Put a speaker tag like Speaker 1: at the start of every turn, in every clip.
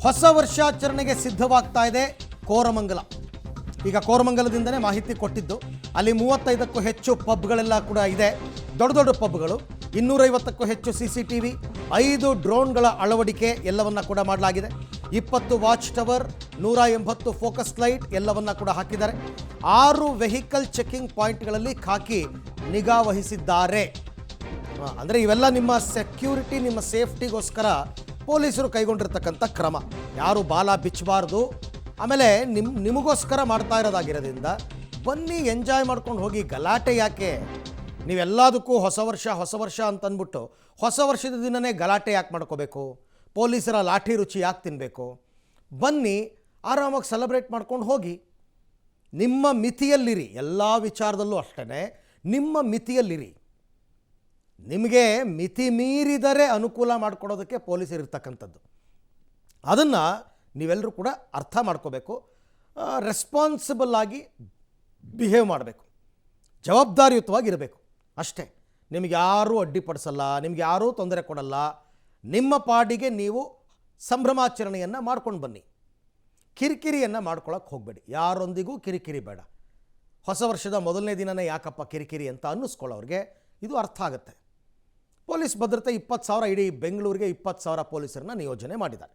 Speaker 1: ಹೊಸ ವರ್ಷಾಚರಣೆಗೆ ಸಿದ್ಧವಾಗ್ತಾ ಇದೆ ಕೋರಮಂಗಲ. ಈಗ ಕೋರಮಂಗಲದಿಂದನೇ ಮಾಹಿತಿ ಕೊಟ್ಟಿದ್ದು. ಅಲ್ಲಿ 35ಕ್ಕೂ ಹೆಚ್ಚು ಪಬ್ಗಳೆಲ್ಲ ಕೂಡ ಇದೆ, ದೊಡ್ಡ ದೊಡ್ಡ ಪಬ್ಗಳು. 250ಕ್ಕೂ ಹೆಚ್ಚು CCTV, 5 ಡ್ರೋನ್ಗಳ ಅಳವಡಿಕೆ ಎಲ್ಲವನ್ನ ಕೂಡ ಮಾಡಲಾಗಿದೆ. 20 ವಾಚ್ ಟವರ್, 180 ಫೋಕಸ್ ಲೈಟ್ ಎಲ್ಲವನ್ನ ಕೂಡ ಹಾಕಿದ್ದಾರೆ. 6 ವೆಹಿಕಲ್ ಚೆಕಿಂಗ್ ಪಾಯಿಂಟ್ಗಳಲ್ಲಿ ಖಾಕಿ ನಿಗಾ ವಹಿಸಿದ್ದಾರೆ. ಅಂದರೆ ಇವೆಲ್ಲ ನಿಮ್ಮ ಸೆಕ್ಯೂರಿಟಿ, ನಿಮ್ಮ ಸೇಫ್ಟಿಗೋಸ್ಕರ ಪೊಲೀಸರು ಕೈಗೊಂಡಿರ್ತಕ್ಕಂಥ ಕ್ರಮ. ಯಾರು ಬಾಲ ಬಿಚ್ಚಬಾರ್ದು. ಆಮೇಲೆ ನಿಮಗೋಸ್ಕರ ಮಾಡ್ತಾ ಇರೋದಾಗಿರೋದ್ರಿಂದ ಬನ್ನಿ, ಎಂಜಾಯ್ ಮಾಡ್ಕೊಂಡು ಹೋಗಿ. ಗಲಾಟೆ ಯಾಕೆ? ನೀವೆಲ್ಲದಕ್ಕೂ ಹೊಸ ವರ್ಷ ಅಂತಂದ್ಬಿಟ್ಟು ಹೊಸ ವರ್ಷದ ದಿನವೇ ಗಲಾಟೆ ಯಾಕೆ ಮಾಡ್ಕೋಬೇಕು? ಪೊಲೀಸರ ಲಾಠಿ ರುಚಿ ಯಾಕೆ ತಿನ್ನಬೇಕು? ಬನ್ನಿ, ಆರಾಮಾಗಿ ಸೆಲೆಬ್ರೇಟ್ ಮಾಡ್ಕೊಂಡು ಹೋಗಿ. ನಿಮ್ಮ ಮಿತಿಯಲ್ಲಿರಿ. ಎಲ್ಲ ವಿಚಾರದಲ್ಲೂ ಅಷ್ಟೇ ನಿಮ್ಮ ಮಿತಿಯಲ್ಲಿರಿ. ನಿಮಗೆ ಮಿತಿ ಮೀರಿದರೆ ಅನುಕೂಲ ಮಾಡಿಕೊಡೋದಕ್ಕೆ ಪೊಲೀಸರು ಇರ್ತಕ್ಕಂಥದ್ದು. ಅದನ್ನು ನೀವೆಲ್ಲರೂ ಕೂಡ ಅರ್ಥ ಮಾಡ್ಕೋಬೇಕು. ರೆಸ್ಪಾನ್ಸಿಬಲ್ ಆಗಿ ಬಿಹೇವ್ ಮಾಡಬೇಕು, ಜವಾಬ್ದಾರಿಯುತವಾಗಿರಬೇಕು ಅಷ್ಟೇ. ನಿಮಗೆ ಯಾರೂ ಅಡ್ಡಿಪಡಿಸಲ್ಲ, ನಿಮಗೆ ಯಾರೂ ತೊಂದರೆ ಕೊಡಲ್ಲ. ನಿಮ್ಮ ಪಾಡಿಗೆ ನೀವು ಸಂಭ್ರಮಾಚರಣೆಯನ್ನು ಮಾಡ್ಕೊಂಡು ಬನ್ನಿ. ಕಿರಿಕಿರಿಯನ್ನು ಮಾಡ್ಕೊಳ್ಳೋಕೆ ಹೋಗಬೇಡಿ. ಯಾರೊಂದಿಗೂ ಕಿರಿಕಿರಿ ಬೇಡ. ಹೊಸ ವರ್ಷದ ಮೊದಲನೇ ದಿನವೇ ಯಾಕಪ್ಪ ಕಿರಿಕಿರಿ ಅಂತ ಅನ್ನಿಸ್ಕೊಳ್ಳೋರಿಗೆ ಇದು ಅರ್ಥ ಆಗುತ್ತೆ. ಪೊಲೀಸ್ ಭದ್ರತೆ 20,000, ಇಡೀ ಬೆಂಗಳೂರಿಗೆ 20,000 ಪೊಲೀಸರನ್ನ ನಿಯೋಜನೆ ಮಾಡಿದ್ದಾರೆ.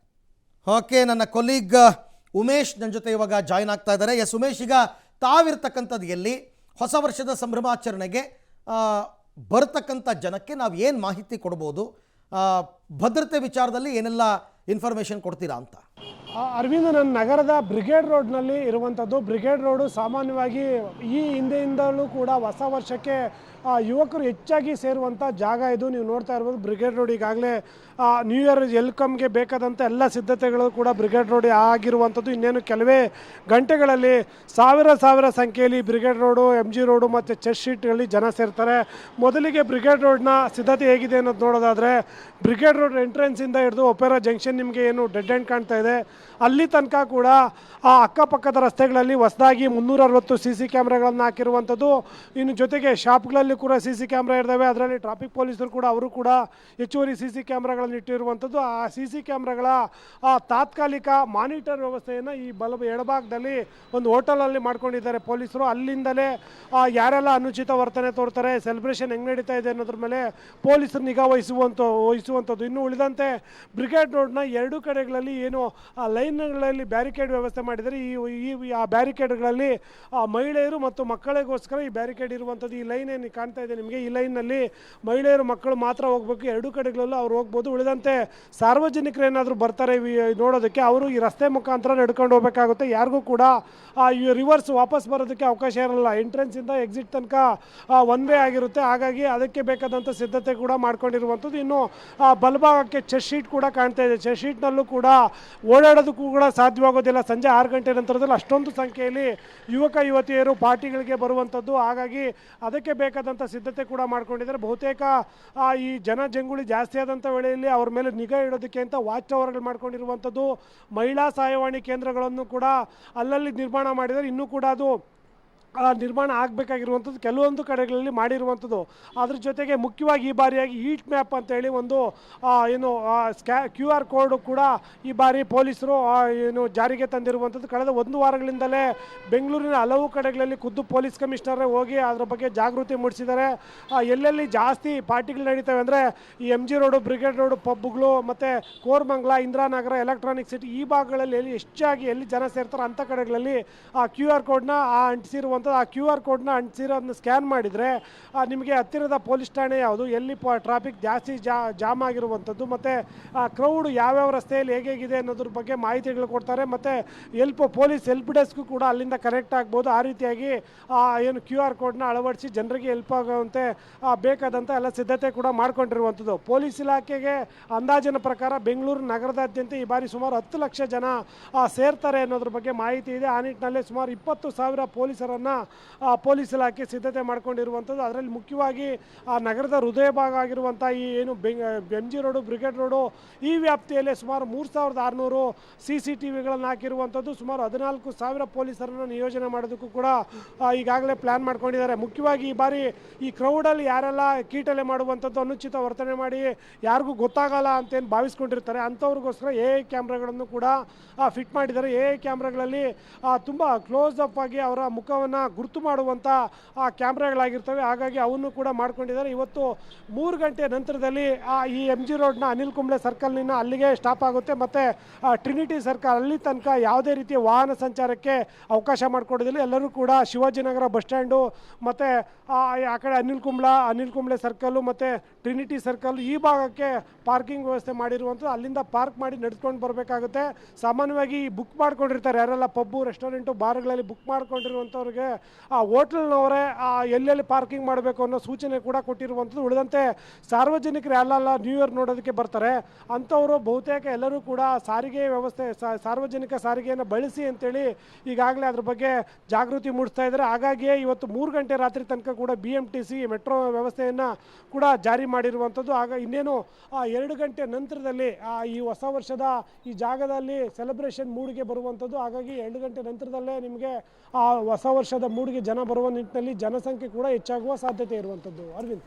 Speaker 1: ಓಕೆ, ನನ್ನ ಕೊಲೀಗ್ ಉಮೇಶ್ ನನ್ನ ಜೊತೆ ಇವಾಗ ಜಾಯ್ನ್ ಆಗ್ತಾ ಇದ್ದಾರೆ. ಎಸ್ ಉಮೇಶ್, ಈಗ ತಾವಿರ್ತಕ್ಕಂಥದ್ದು ಎಲ್ಲಿ? ಹೊಸ ವರ್ಷದ ಸಂಭ್ರಮಾಚರಣೆಗೆ ಬರ್ತಕ್ಕಂಥ ಜನಕ್ಕೆ ನಾವು ಏನು ಮಾಹಿತಿ ಕೊಡ್ಬೋದು? ಭದ್ರತೆ ವಿಚಾರದಲ್ಲಿ ಏನೆಲ್ಲ ಇನ್ಫಾರ್ಮೇಷನ್ ಕೊಡ್ತೀರಾ ಅಂತ?
Speaker 2: ಅರವಿಂದ್, ನನ್ನ ನಗರದ ಬ್ರಿಗೇಡ್ ರೋಡ್ನಲ್ಲಿ ಇರುವಂಥದ್ದು. ಬ್ರಿಗೇಡ್ ರೋಡು ಸಾಮಾನ್ಯವಾಗಿ ಈ ಹಿಂದೆಯಿಂದಲೂ ಕೂಡ ಹೊಸ ವರ್ಷಕ್ಕೆ ಯುವಕರು ಹೆಚ್ಚಾಗಿ ಸೇರುವಂಥ ಜಾಗ ಇದು. ನೀವು ನೋಡ್ತಾ ಇರ್ಬೋದು, ಬ್ರಿಗೇಡ್ ರೋಡ್ ಈಗಾಗಲೇ ನ್ಯೂ ಇಯರ್ ವೆಲ್ಕಮ್ಗೆ ಬೇಕಾದಂಥ ಎಲ್ಲ ಸಿದ್ಧತೆಗಳು ಕೂಡ ಬ್ರಿಗೇಡ್ ರೋಡ್ ಆಗಿರುವಂಥದ್ದು. ಇನ್ನೇನು ಕೆಲವೇ ಗಂಟೆಗಳಲ್ಲಿ ಸಾವಿರ ಸಂಖ್ಯೆಯಲ್ಲಿ ಬ್ರಿಗೇಡ್ ರೋಡು, MG ರೋಡು ಮತ್ತು ಚರ್ಚ್ ಸ್ಟ್ರೀಟ್ಗಳಲ್ಲಿ ಜನ ಸೇರ್ತಾರೆ. ಮೊದಲಿಗೆ ಬ್ರಿಗೇಡ್ ರೋಡ್ನ ಸಿದ್ಧತೆ ಹೇಗಿದೆ ಅನ್ನೋದು ನೋಡೋದಾದರೆ, ಬ್ರಿಗೇಡ್ ರೋಡ್ ಎಂಟ್ರೆನ್ಸಿಂದ ಹಿಡಿದು ಒಪೆರಾ ಜಂಕ್ಷನ್ ನಿಮಗೆ ಏನು ಡೆಡ್ ಎಂಡ್ ಕಾಣ್ತಾ ಇದೆ, ಅಲ್ಲಿ ತನಕ ಕೂಡ ಆ ಅಕ್ಕಪಕ್ಕದ ರಸ್ತೆಗಳಲ್ಲಿ ಹೊಸದಾಗಿ 360 CC ಕ್ಯಾಮ್ರಾಗಳನ್ನು ಹಾಕಿರುವಂಥದ್ದು. ಇನ್ನು ಜೊತೆಗೆ ಶಾಪ್ಗಳಲ್ಲಿ ಕೂಡ CC ಕ್ಯಾಮ್ರಾ ಇರ್ತವೆ. ಅದರಲ್ಲಿ ಟ್ರಾಫಿಕ್ ಪೊಲೀಸರು ಕೂಡ ಅವರು ಕೂಡ ಹೆಚ್ಚುವರಿ CC ಕ್ಯಾಮ್ರಾಗಳನ್ನು ಇಟ್ಟಿರುವಂಥದ್ದು. ಆ CC ಕ್ಯಾಮ್ರಾಗಳ ತಾತ್ಕಾಲಿಕ ಮಾನಿಟರ್ ವ್ಯವಸ್ಥೆಯನ್ನು ಈ ಎಡಭಾಗದಲ್ಲಿ ಒಂದು ಹೋಟೆಲಲ್ಲಿ ಮಾಡ್ಕೊಂಡಿದ್ದಾರೆ ಪೊಲೀಸರು. ಅಲ್ಲಿಂದಲೇ ಯಾರೆಲ್ಲ ಅನುಚಿತ ವರ್ತನೆ ತೋರ್ತಾರೆ, ಸೆಲೆಬ್ರೇಷನ್ ಹೆಂಗೆ ನಡೀತಾ ಇದೆ ಅನ್ನೋದ್ರ ಮೇಲೆ ಪೊಲೀಸರು ನಿಗಾ ವಹಿಸುವಂಥದ್ದು. ಇನ್ನು ಉಳಿದಂತೆ ಬ್ರಿಗೇಡ್ ರೋಡ್ನ 2 ಕಡೆಗಳಲ್ಲಿ ಏನು ಲೈನ್ಗಳಲ್ಲಿ ಬ್ಯಾರಿಕೇಡ್ ವ್ಯವಸ್ಥೆ ಮಾಡಿದರೆ, ಆ ಬ್ಯಾರಿಕೇಡ್ಗಳಲ್ಲಿ ಮಹಿಳೆಯರು ಮತ್ತು ಮಕ್ಕಳಿಗೋಸ್ಕರ ಈ ಬ್ಯಾರಿಕೇಡ್ ಇರುವಂಥದ್ದು. ಈ ಲೈನ್ ಏನು ಕಾಣ್ತಾ ಇದೆ ನಿಮಗೆ, ಈ ಲೈನ್ನಲ್ಲಿ ಮಹಿಳೆಯರು ಮಕ್ಕಳು ಮಾತ್ರ ಹೋಗಬೇಕು. 2 ಕಡೆಗಳಲ್ಲೂ ಅವ್ರು ಹೋಗ್ಬೋದು. ಉಳಿದಂತೆ ಸಾರ್ವಜನಿಕರು ಏನಾದರೂ ಬರ್ತಾರೆ ನೋಡೋದಕ್ಕೆ, ಅವರು ಈ ರಸ್ತೆ ಮುಖಾಂತರ ನಡ್ಕೊಂಡು ಹೋಗಬೇಕಾಗುತ್ತೆ. ಯಾರಿಗೂ ಕೂಡ ರಿವರ್ಸ್ ವಾಪಸ್ ಬರೋದಕ್ಕೆ ಅವಕಾಶ ಇರಲ್ಲ. ಎಂಟ್ರೆನ್ಸಿಂದ ಎಕ್ಸಿಟ್ ತನಕ 1 ವೇ ಆಗಿರುತ್ತೆ. ಹಾಗಾಗಿ ಅದಕ್ಕೆ ಬೇಕಾದಂಥ ಸಿದ್ಧತೆ ಕೂಡ ಮಾಡ್ಕೊಂಡಿರುವಂಥದ್ದು. ಇನ್ನು ಬಲಭಾಗಕ್ಕೆ ಚರ್ಚ್ ಸ್ಟ್ರೀಟ್ ಕೂಡ ಕಾಣ್ತಾ ಇದೆ. ಚರ್ಚ್ ಸ್ಟ್ರೀಟ್ನಲ್ಲೂ ಕೂಡ ಓಡಾಡೋದಕ್ಕೂ ಕೂಡ ಸಾಧ್ಯವಾಗೋದಿಲ್ಲ. ಸಂಜೆ 6 ಗಂಟೆ ನಂತರದಲ್ಲಿ ಅಷ್ಟೊಂದು ಸಂಖ್ಯೆಯಲ್ಲಿ ಯುವಕ ಯುವತಿಯರು ಪಾರ್ಟಿಗಳಿಗೆ ಬರುವಂಥದ್ದು. ಹಾಗಾಗಿ ಅದಕ್ಕೆ ಬೇಕಾದಂಥ ಸಿದ್ಧತೆ ಕೂಡ ಮಾಡ್ಕೊಂಡಿದ್ದಾರೆ. ಬಹುತೇಕ ಈ ಜನಜಂಗುಳಿ ಜಾಸ್ತಿ ಆದಂಥ ವೇಳೆಯಲ್ಲಿ ಅವ್ರ ಮೇಲೆ ನಿಗಾ ಇಡೋದಕ್ಕೆ ಅಂತ ವಾಚ್ ಟವರ್ಗಳು ಮಾಡ್ಕೊಂಡಿರುವಂಥದ್ದು. ಮಹಿಳಾ ಸಹಾಯವಾಣಿ ಕೇಂದ್ರಗಳನ್ನು ಕೂಡ ಅಲ್ಲಲ್ಲಿ ನಿರ್ಮಾಣ ಮಾಡಿದ್ದಾರೆ. ಇನ್ನೂ ಕೂಡ ಅದು ನಿರ್ಮಾಣ ಆಗಬೇಕಾಗಿರುವಂಥದ್ದು ಕೆಲವೊಂದು ಕಡೆಗಳಲ್ಲಿ ಮಾಡಿರುವಂಥದ್ದು. ಅದ್ರ ಜೊತೆಗೆ ಮುಖ್ಯವಾಗಿ ಈ ಬಾರಿಯಾಗಿ ಈಟ್ ಮ್ಯಾಪ್ ಅಂತೇಳಿ ಒಂದು ಏನು QR ಕೋಡ್ ಕೂಡ ಈ ಬಾರಿ ಪೊಲೀಸರು ಏನು ಜಾರಿಗೆ ತಂದಿರುವಂಥದ್ದು. ಕಳೆದ 1 ವಾರಗಳಿಂದಲೇ ಬೆಂಗಳೂರಿನ ಹಲವು ಕಡೆಗಳಲ್ಲಿ ಖುದ್ದು ಪೊಲೀಸ್ ಕಮಿಷನರೇ ಹೋಗಿ ಅದರ ಬಗ್ಗೆ ಜಾಗೃತಿ ಮೂಡಿಸಿದ್ದಾರೆ. ಎಲ್ಲೆಲ್ಲಿ ಜಾಸ್ತಿ ಪಾರ್ಟಿಗಳು ನಡೀತವೆ ಅಂದರೆ ಈ MG ರೋಡು, ಬ್ರಿಗೇಡ್ ರೋಡು, ಪಬ್ಗಳು ಮತ್ತು ಕೋರಮಂಗಲ, ಇಂದಿರಾನಗರ, ಎಲೆಕ್ಟ್ರಾನಿಕ್ ಸಿಟಿ ಈ ಭಾಗಗಳಲ್ಲಿ ಎಲ್ಲಿ ಜನ ಸೇರ್ತಾರೆ ಅಂಥ ಕಡೆಗಳಲ್ಲಿ QR ಕೋಡ್ನ ಅಂಟಿಸಿರುವಂಥ ಆ QR ಕೋಡ್ನ ಅಂಟಿಸಿರೋದನ್ನ ಸ್ಕ್ಯಾನ್ ಮಾಡಿದರೆ ನಿಮಗೆ ಹತ್ತಿರದ ಪೊಲೀಸ್ ಠಾಣೆ ಯಾವುದು, ಎಲ್ಲಿ ಟ್ರಾಫಿಕ್ ಜಾಸ್ತಿ ಜಾಮ್ ಆಗಿರುವಂಥದ್ದು ಮತ್ತು ಕ್ರೌಡ್ ಯಾವ್ಯಾವ ರಸ್ತೆಯಲ್ಲಿ ಹೇಗಿದೆ ಅನ್ನೋದ್ರ ಬಗ್ಗೆ ಮಾಹಿತಿಗಳು ಕೊಡ್ತಾರೆ. ಮತ್ತು ಪೊಲೀಸ್ ಹೆಲ್ಪ್ ಡೆಸ್ಕ್ ಕೂಡ ಅಲ್ಲಿಂದ ಕನೆಕ್ಟ್ ಆಗ್ಬೋದು. ಆ ರೀತಿಯಾಗಿ ಏನು QR ಕೋಡ್ನ ಅಳವಡಿಸಿ ಜನರಿಗೆ ಹೆಲ್ಪ್ ಆಗುವಂತೆ ಬೇಕಾದಂಥ ಎಲ್ಲ ಸಿದ್ಧತೆ ಕೂಡ ಮಾಡ್ಕೊಂಡಿರುವಂಥದ್ದು. ಪೊಲೀಸ್ ಇಲಾಖೆಗೆ ಅಂದಾಜಿನ ಪ್ರಕಾರ ಬೆಂಗಳೂರು ನಗರದಾದ್ಯಂತ ಈ ಬಾರಿ ಸುಮಾರು 10 ಲಕ್ಷ ಜನ ಸೇರ್ತಾರೆ ಅನ್ನೋದ್ರ ಬಗ್ಗೆ ಮಾಹಿತಿ ಇದೆ. ಆ ನಿಟ್ಟಿನಲ್ಲಿ ಸುಮಾರು 20,000 ಪೊಲೀಸರನ್ನು ವ್ಯವಸ್ಥೆಯನ್ನು ಪೊಲೀಸ್ ಇಲಾಖೆ ಸಿದ್ಧತೆ ಮಾಡ್ಕೊಂಡಿರುವಂಥದ್ದು. ಅದರಲ್ಲಿ ಮುಖ್ಯವಾಗಿ ಆ ನಗರದ ಹೃದಯ ಭಾಗ ಆಗಿರುವಂಥ ಈ ಏನು M G road, brigade road ಈ ವ್ಯಾಪ್ತಿಯಲ್ಲಿ ಸುಮಾರು 3600 CCTVಗಳನ್ನು ಹಾಕಿರುವಂಥದ್ದು. ಸುಮಾರು 14,000 ಪೊಲೀಸರನ್ನು ನಿಯೋಜನೆ ಮಾಡೋದಕ್ಕೂ ಕೂಡ ಈಗಾಗಲೇ ಪ್ಲ್ಯಾನ್ ಮಾಡ್ಕೊಂಡಿದ್ದಾರೆ. ಮುಖ್ಯವಾಗಿ ಈ ಬಾರಿ ಈ ಕ್ರೌಡಲ್ಲಿ ಯಾರೆಲ್ಲ ಕೀಟಲೆ ಮಾಡುವಂಥದ್ದು, ಅನುಚಿತ ವರ್ತನೆ ಮಾಡಿ ಯಾರಿಗೂ ಗೊತ್ತಾಗಲ್ಲ ಅಂತೇನು ಭಾವಿಸ್ಕೊಂಡಿರ್ತಾರೆ ಅಂಥವ್ರಿಗೋಸ್ಕರ AI ಕ್ಯಾಮ್ರಾಗಳನ್ನು ಕೂಡ ಫಿಟ್ ಮಾಡಿದ್ದಾರೆ. AI ಕ್ಯಾಮ್ರಾಗಳಲ್ಲಿ ತುಂಬ ಕ್ಲೋಸ್ ಅಪ್ ಆಗಿ ಅವರ ಮುಖವನ್ನು ಗುರುತು ಮಾಡುವಂಥ ಕ್ಯಾಮ್ರಾಗಳಾಗಿರ್ತವೆ. ಹಾಗಾಗಿ ಅವನ್ನು ಕೂಡ ಮಾಡ್ಕೊಂಡಿದ್ದಾರೆ. ಇವತ್ತು 3 ಗಂಟೆ ನಂತರದಲ್ಲಿ ಈ ಎಮ್ ಜಿ ರೋಡ್ನ ಅನಿಲ್ ಕುಂಬ್ಳೆ ಸರ್ಕಲ್ನಿಂದ ಅಲ್ಲಿಗೆ ಸ್ಟಾಪ್ ಆಗುತ್ತೆ ಮತ್ತು ಟ್ರಿನಿಟಿ ಸರ್ಕಲ್ ಅಲ್ಲಿ ತನಕ ಯಾವುದೇ ರೀತಿಯ ವಾಹನ ಸಂಚಾರಕ್ಕೆ ಅವಕಾಶ ಮಾಡಿಕೊಡೋದಿಲ್ಲ. ಎಲ್ಲರೂ ಕೂಡ ಶಿವಾಜಿನಗರ ಬಸ್ ಸ್ಟ್ಯಾಂಡು ಮತ್ತು ಆ ಕಡೆ ಅನಿಲ್ ಕುಂಬ್ಳೆ ಸರ್ಕಲ್ಲು ಮತ್ತು ಟ್ರಿನಿಟಿ ಸರ್ಕಲ್ ಈ ಭಾಗಕ್ಕೆ ಪಾರ್ಕಿಂಗ್ ವ್ಯವಸ್ಥೆ ಮಾಡಿರುವಂಥದ್ದು. ಅಲ್ಲಿಂದ ಪಾರ್ಕ್ ಮಾಡಿ ನಡೆದುಕೊಂಡು ಬರಬೇಕಾಗುತ್ತೆ. ಸಾಮಾನ್ಯವಾಗಿ ಬುಕ್ ಮಾಡ್ಕೊಂಡಿರ್ತಾರೆ ಯಾರೆಲ್ಲ ಪಬ್ಬು, ರೆಸ್ಟೋರೆಂಟು, ಬಾರ್ಗಳಲ್ಲಿ ಬುಕ್ ಮಾಡ್ಕೊಂಡಿರುವಂಥವ್ರಿಗೆ ಹೋಟ್ಲ್ನವರೇ ಎಲ್ಲೆಲ್ಲಿ ಪಾರ್ಕಿಂಗ್ ಮಾಡಬೇಕು ಅನ್ನೋ ಸೂಚನೆ ಕೂಡ ಕೊಟ್ಟಿರುವಂಥದ್ದು. ಉಳಿದಂತೆ ಸಾರ್ವಜನಿಕರು ಯಾರೆಲ್ಲ ನ್ಯೂ ಇಯರ್ ನೋಡೋದಕ್ಕೆ ಬರ್ತಾರೆ ಅಂಥವರು ಬಹುತೇಕ ಎಲ್ಲರೂ ಕೂಡ ಸಾರಿಗೆ ವ್ಯವಸ್ಥೆ ಸಾರ್ವಜನಿಕ ಸಾರಿಗೆಯನ್ನು ಬಳಸಿ ಅಂತೇಳಿ ಈಗಾಗಲೇ ಅದ್ರ ಬಗ್ಗೆ ಜಾಗೃತಿ ಮೂಡಿಸ್ತಾ ಇದ್ದಾರೆ. ಹಾಗಾಗಿಯೇ ಇವತ್ತು 3 ಗಂಟೆ ರಾತ್ರಿ ತನಕ ಕೂಡ BMTC ಮೆಟ್ರೋ ವ್ಯವಸ್ಥೆಯನ್ನು ಕೂಡ ಜಾರಿ ಮಾಡಿರುವಂಥದ್ದು. ಆಗ ಇನ್ನೇನು 2 ಗಂಟೆ ನಂತರದಲ್ಲಿ ಈ ಹೊಸ ವರ್ಷದ ಈ ಜಾಗದಲ್ಲಿ ಸೆಲೆಬ್ರೇಷನ್ ಮೂಡ್ಗೆ ಬರುವಂಥದ್ದು. ಹಾಗಾಗಿ 2 ಗಂಟೆ ನಂತರದಲ್ಲೇ ನಿಮಗೆ ಹೊಸ ವರ್ಷದ ಮೂಡ್ಗೆ ಜನ ಬರುವ ನಿಟ್ಟಿನಲ್ಲಿ ಜನಸಂಖ್ಯೆ ಕೂಡ ಹೆಚ್ಚಾಗುವ ಸಾಧ್ಯತೆ ಇರುವಂಥದ್ದು. ಅರವಿಂದ್.